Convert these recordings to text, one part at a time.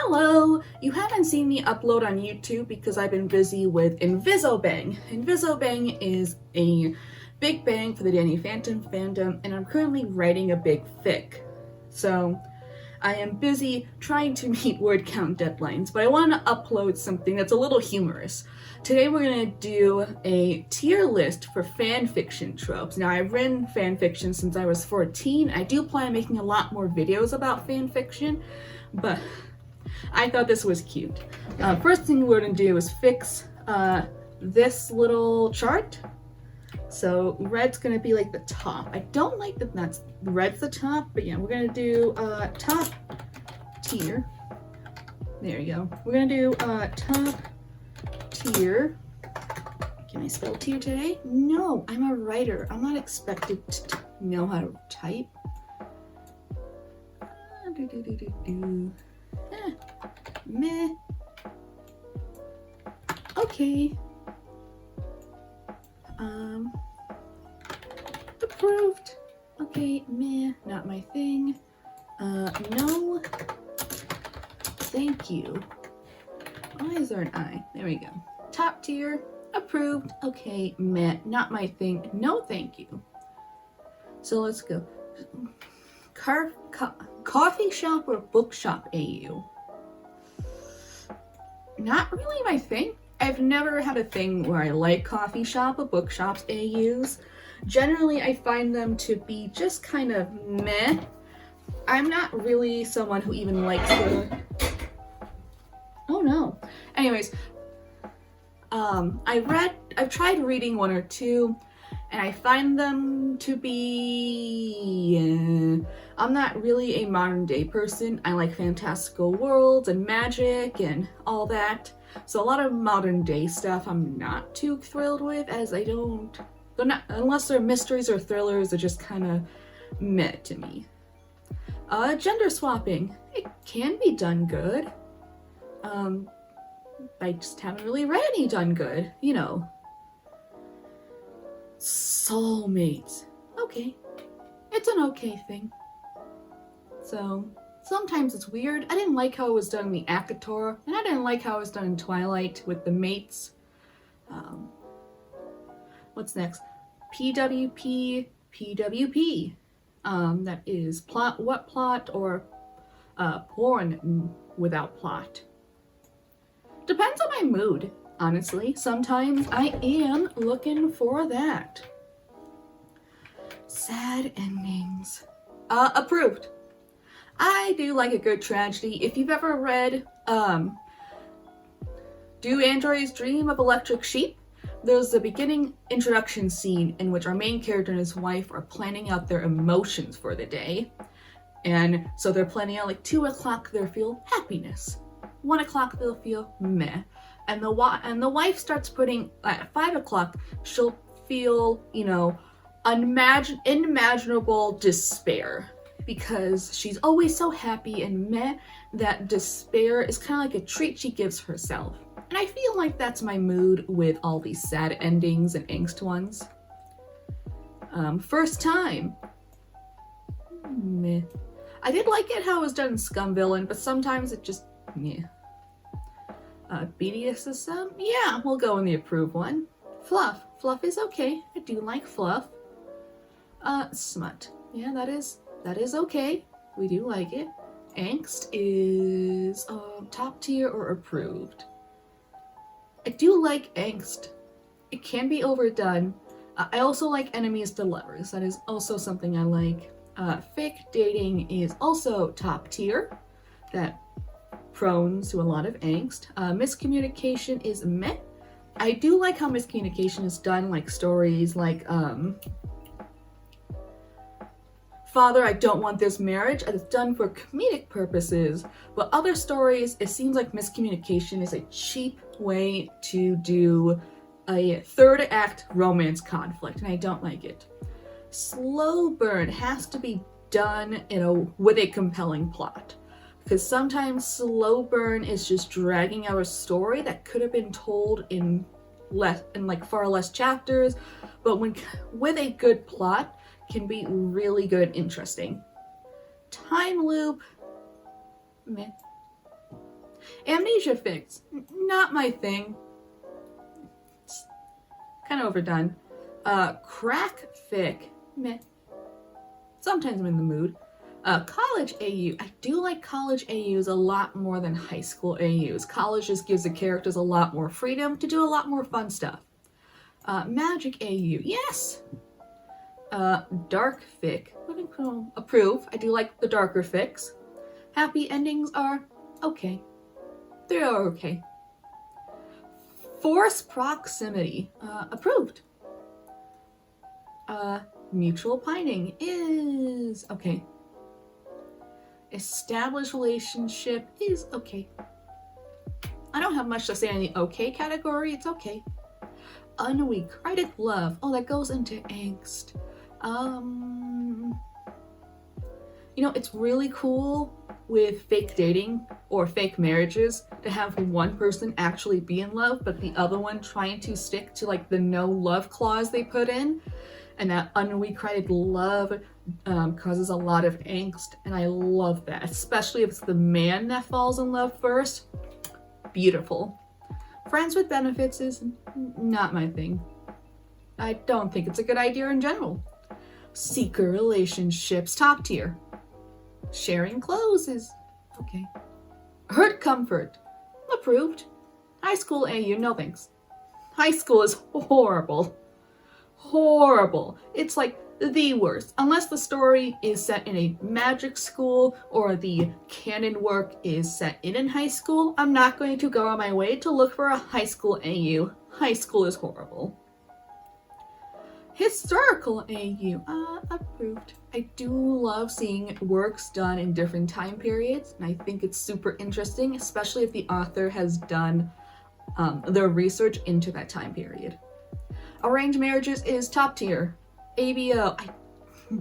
Hello! You haven't seen me upload on YouTube because I've been busy with Invisobang. Invisobang is a big bang for the Danny Phantom fandom, and I'm currently writing a big fic. So I am busy trying to meet word count deadlines, but I want to upload something that's a little humorous. Today we're going to do a tier list for fanfiction tropes. Now, I've written fanfiction since I was 14. I do plan on making a lot more videos about fanfiction, but I thought this was cute. First thing we're going to do is fix this little chart. So red's going to be like the top. I don't like that that's red's the top, but yeah, we're going to do top tier. There you go. We're going to do top tier. Can I spell tier today? No, I'm a writer. I'm not expected to know how to type. Meh. Okay. Approved. Okay, meh, not my thing. No. Thank you. Why is there an I? There we go. Top tier. Approved. Okay, meh, not my thing. No, thank you. So let's go. Coffee shop or bookshop AU? Not really my thing. I've never had a thing where I like coffee shop or bookshops AUs. Generally, I find them to be just kind of meh. I'm not really someone who even likes the... Oh no. Anyways, I've tried reading one or two, and I find them to be... I'm not really a modern day person. I like fantastical worlds and magic and all that. So a lot of modern day stuff I'm not too thrilled with, as they're not, unless they're mysteries or thrillers, they're just kind of meh to me. Gender swapping. It can be done good. I just haven't really read any done good, you know. Soulmates. Okay. It's an okay thing. So, sometimes it's weird. I didn't like how it was done in the ACOTAR, and I didn't like how it was done in Twilight with the mates. What's next? PWP, PWP. That is plot, what plot, or porn without plot. Depends on my mood, honestly. Sometimes I am looking for that. Sad endings. Approved. I do like a good tragedy. If you've ever read Do Androids Dream of Electric Sheep? There's the beginning introduction scene in which our main character and his wife are planning out their emotions for the day. And so they're planning out, like, 2 o'clock they'll feel happiness. 1 o'clock they'll feel meh. And the wife starts putting, at 5 o'clock, she'll feel, you know, unimaginable despair. Because she's always so happy and meh, that despair is kind of like a treat she gives herself. And I feel like that's my mood with all these sad endings and angst ones. First time. Meh. I did like it how it was done in Scum Villain, but sometimes it just, meh. BDSM? Yeah, we'll go in the approved one. Fluff. Fluff is okay. I do like fluff. Smut. Yeah, that is okay. We do like it. Angst is top tier or approved. I do like angst. It can be overdone. I also like enemies to lovers. That is also something I like. Fake dating is also top tier. That prone to a lot of angst. Miscommunication is meh. I do like how miscommunication is done, like stories like Father, I don't want this marriage. It's done for comedic purposes. But other stories, it seems like miscommunication is a cheap way to do a third act romance conflict, and I don't like it. Slow burn has to be done with a compelling plot. Because sometimes slow burn is just dragging out a story that could have been told in far less chapters, but with a good plot, can be really good and interesting. Time loop, meh. Amnesia fics, not my thing. It's kind of overdone. Crack fic, meh. Sometimes I'm in the mood. College AU. I do like college AUs a lot more than high school AUs. College just gives the characters a lot more freedom to do a lot more fun stuff. Magic AU. Yes! Dark fic. Approve. I do like the darker fics. Happy endings are okay. They are okay. Forced proximity. Approved. Mutual pining is okay. Established relationship is okay. I don't have much to say in the okay category. It's okay. Unrequited love. Oh, that goes into angst. You know, it's really cool with fake dating or fake marriages to have one person actually be in love, but the other one trying to stick to like the no love clause they put in. And that unrequited love causes a lot of angst, and I love that, especially if it's the man that falls in love first. Beautiful. Friends with benefits is not my thing. I don't think it's a good idea in general. Seeker relationships, top tier. Sharing clothes is okay. Hurt comfort, approved. High school AU, no thanks. High school is horrible. Horrible. It's like the worst. Unless the story is set in a magic school or the canon work is set in high school, I'm not going to go on my way to look for a high school AU. High school is horrible. Historical AU, approved. I do love seeing works done in different time periods, and I think it's super interesting, especially if the author has done their research into that time period. Arranged marriages is top tier. ABO, I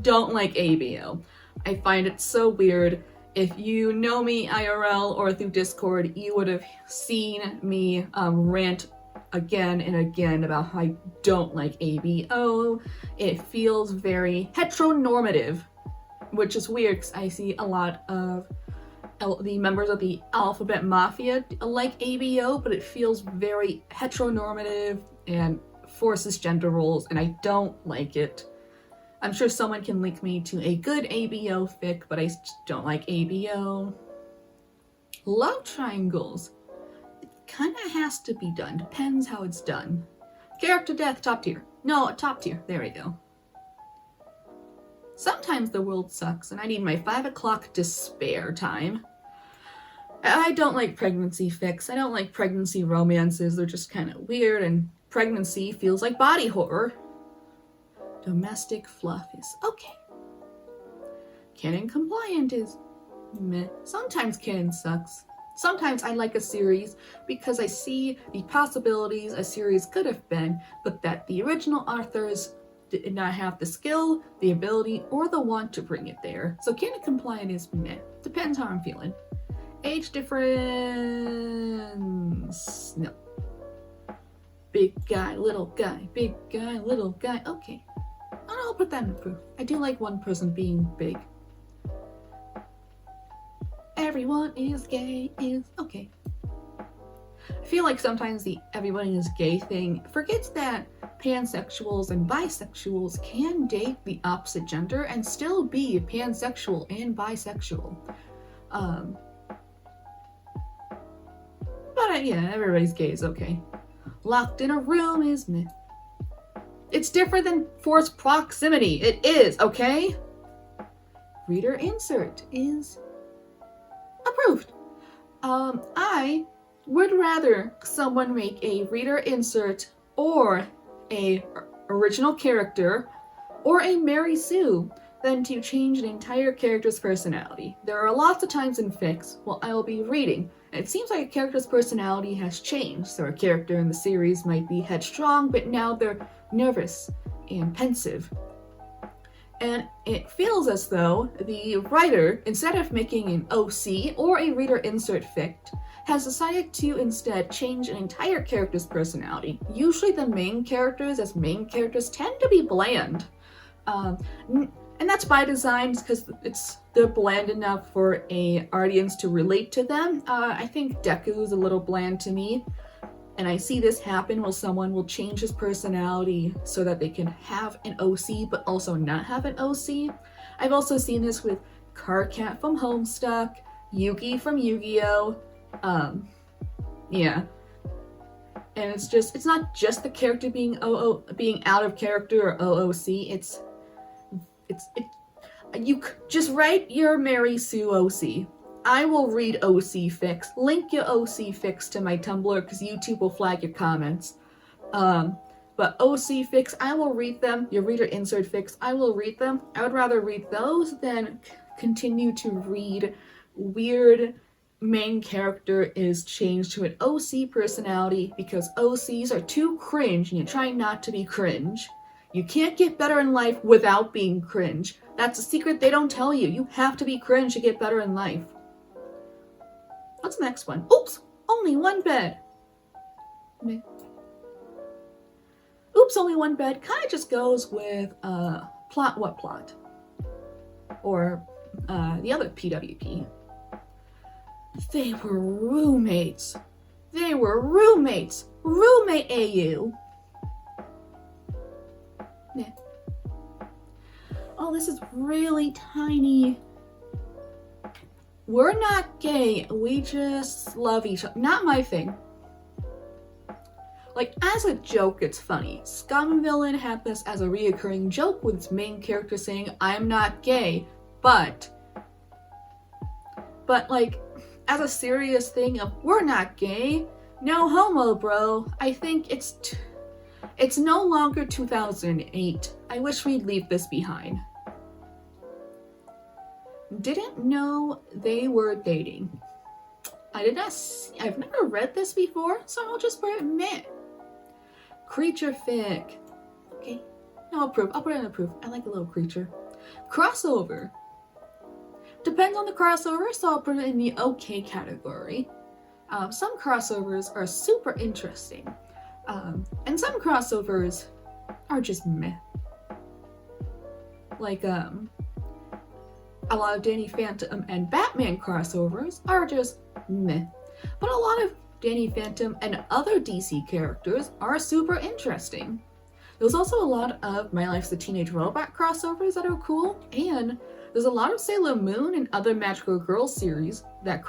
don't like ABO. I find it so weird. If you know me IRL or through Discord, you would have seen me rant again and again about how I don't like ABO. It feels very heteronormative, which is weird because I see a lot of the members of the Alphabet Mafia like ABO, but it feels very heteronormative and forces gender roles, and I don't like it. I'm sure someone can link me to a good ABO fic, but I just don't like ABO. Love triangles. It kind of has to be done. Depends how it's done. Character death, top tier. No, top tier. There we go. Sometimes the world sucks, and I need my 5 o'clock despair time. I don't like pregnancy fics. I don't like pregnancy romances. They're just kind of weird, and pregnancy feels like body horror. Domestic fluff is okay. Canon compliant is meh. Sometimes canon sucks. Sometimes I like a series because I see the possibilities a series could have been, but that the original authors did not have the skill, the ability, or the want to bring it there. So canon compliant is meh. Depends how I'm feeling. Age difference, no. Big guy, little guy, big guy, little guy, okay. I'll put that in proof. I do like one person being big. Everyone is gay is okay. I feel like sometimes the everyone is gay thing forgets that pansexuals and bisexuals can date the opposite gender and still be pansexual and bisexual. But yeah, everybody's gay is okay. Locked in a room is meh. It's different than forced proximity. It is, okay? Reader insert is approved. I would rather someone make a reader insert or a original character or a Mary Sue than to change an entire character's personality. There are lots of times in fics while I will be reading, and it seems like a character's personality has changed. So a character in the series might be headstrong, but now they're nervous and pensive. And it feels as though the writer, instead of making an OC or a reader insert fic, has decided to instead change an entire character's personality. Usually the main characters, as main characters, tend to be bland. And that's by design because they're bland enough for a audience to relate to them. I think Deku is a little bland to me, and I see this happen where someone will change his personality so that they can have an OC but also not have an OC. I've also seen this with Carcat from Homestuck, Yugi from Yu-Gi-Oh! Yeah. And it's not just the character being out of character or OOC, you just write your Mary Sue OC. I will read OC Fix. Link your OC Fix to my Tumblr because YouTube will flag your comments. But OC Fix, I will read them. Your reader insert fix, I will read them. I would rather read those than continue to read weird main character is changed to an OC personality because OCs are too cringe and you're trying not to be cringe. You can't get better in life without being cringe. That's a secret they don't tell you. You have to be cringe to get better in life. What's the next one? Oops! Only one bed. Meh. Oops, only one bed kind of just goes with plot what plot? Or the other PWP. They were roommates. They were roommates. Roommate AU. Yeah. Oh, this is really tiny. We're not gay. We just love each other. Not my thing. Like, as a joke, it's funny. Scum Villain had this as a reoccurring joke with its main character saying, I'm not gay, but like, as a serious thing of, we're not gay, no homo, bro, I think it's no longer 2008. I wish we'd leave this behind. Didn't know they were dating. I've never read this before, so I'll just put it meh. Creature fic. Okay, no, approve. I'll put it in approve. I like a little creature. Crossover. Depends on the crossover, so I'll put it in the okay category. Some crossovers are super interesting, and some crossovers are just meh. Like, a lot of Danny Phantom and Batman crossovers are just meh. But a lot of Danny Phantom and other DC characters are super interesting. There's also a lot of My Life's a Teenage Robot crossovers that are cool, and there's a lot of Sailor Moon and other Magical Girl series that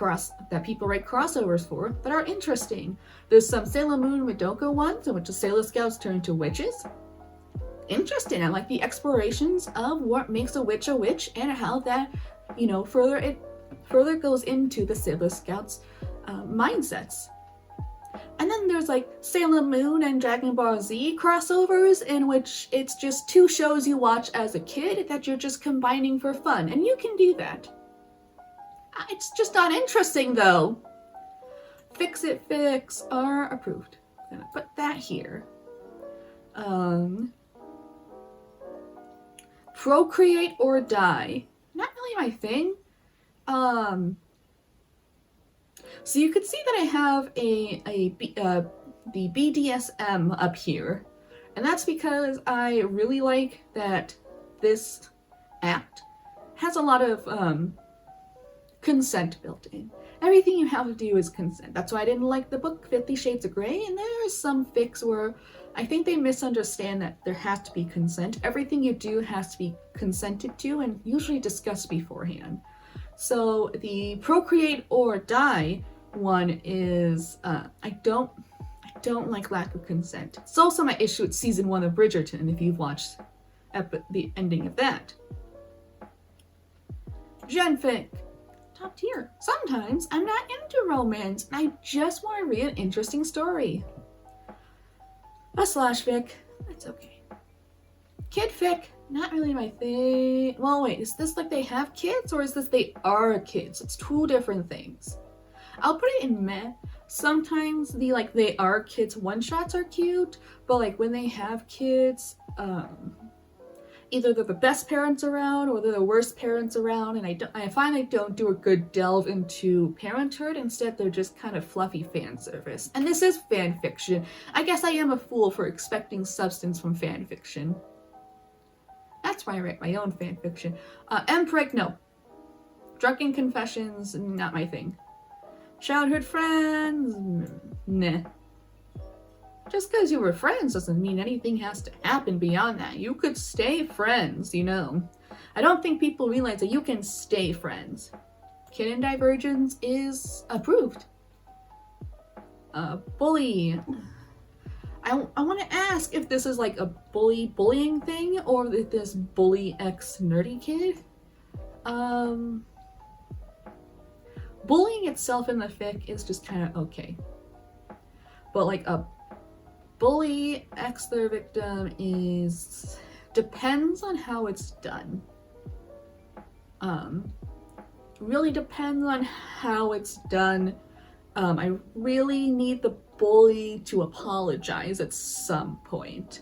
people write crossovers for that are interesting. There's some Sailor Moon Madoka ones in which the Sailor Scouts turn into witches. Interesting. I like the explorations of what makes a witch and how that, further goes into the Sailor Scouts mindsets. And then there's like Sailor Moon and Dragon Ball Z crossovers in which it's just two shows you watch as a kid that you're just combining for fun, and you can do that. It's just not interesting though. Fix It Fix are approved. I'm gonna put that here. Procreate or Die. Not really my thing. So you could see that I have the BDSM up here, and that's because I really like that this act has a lot of consent built in. Everything you have to do is consent. That's why I didn't like the book 50 Shades of Grey, and there's some fics where I think they misunderstand that there has to be consent. Everything you do has to be consented to and usually discussed beforehand. So the Procreate or Die one is I don't like lack of consent. It's also my issue with season 1 of Bridgerton if you've watched the ending of that. Genfic. Top tier. Sometimes I'm not into romance and I just want to read an interesting story. A slash fic. That's okay. Kid fic. Not really my thing. Well, wait, is this like they have kids or is this they are kids? It's two different things. I'll put it in meh. Sometimes the like they are kids one-shots are cute, but like when they have kids, either they're the best parents around or they're the worst parents around, and I find they don't do a good delve into parenthood. Instead, they're just kind of fluffy fan service. And this is fan fiction. I guess I am a fool for expecting substance from fan fiction. That's why I write my own fanfiction. Empreg, no. Drunken confessions, not my thing. Childhood friends, nah. Just because you were friends doesn't mean anything has to happen beyond that. You could stay friends, you know. I don't think people realize that you can stay friends. Canon divergence is approved. Bully. I want to ask if this is like a bullying thing or if this bully X nerdy kid. Bullying itself in the fic is just kind of okay. But like a bully X their victim depends on how it's done. Really depends on how it's done. I really need the bully to apologize at some point.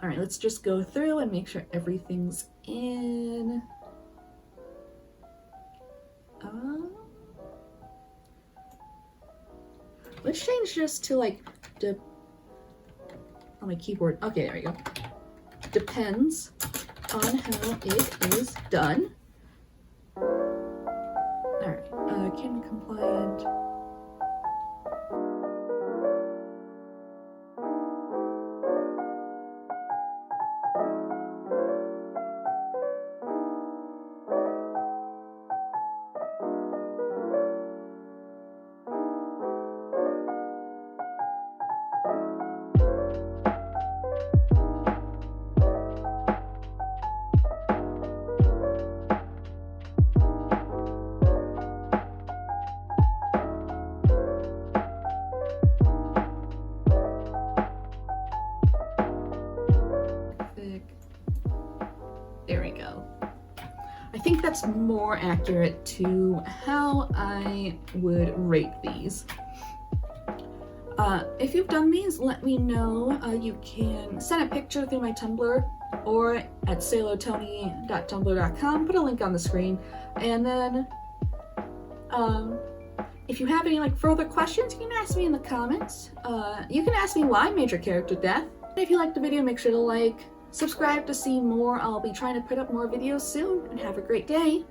All right, let's just go through and make sure everything's in. Let's change this to like on my keyboard. Okay, there we go. Depends on how it is done. Alright, canon compliant. There we go. I think that's more accurate to how I would rate these. If you've done these, let me know. You can send a picture through my Tumblr or at sailor-toni.tumblr.com. Put a link on the screen. And then if you have any like further questions, you can ask me in the comments. You can ask me why major character death. If you liked the video, make sure to like, subscribe to see more. I'll be trying to put up more videos soon, and have a great day.